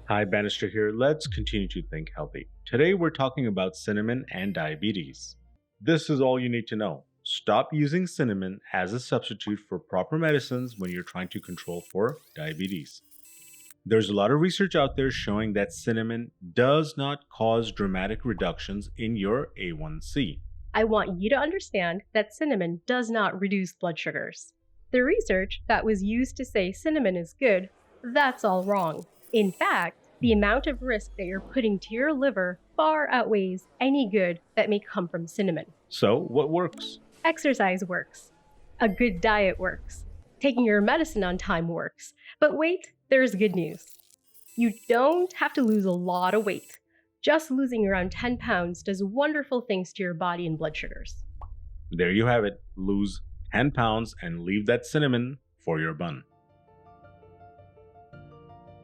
Hi, Bannister here. Let's continue to think healthy. Today we're talking about cinnamon and diabetes. This is all you need to know. Stop using cinnamon as a substitute for proper medicines when you're trying to control for diabetes. There's a lot of research out there showing that cinnamon does not cause dramatic reductions in your A1C. I want you to understand that cinnamon does not reduce blood sugars. The research that was used to say cinnamon is good, that's all wrong. In fact, the amount of risk that you're putting to your liver far outweighs any good that may come from cinnamon. So, what works? Exercise works. A good diet works. Taking your medicine on time works. But wait, there's good news. You don't have to lose a lot of weight. Just losing around 10 pounds does wonderful things to your body and blood sugars. There you have it. Lose 10 pounds and leave that cinnamon for your bun.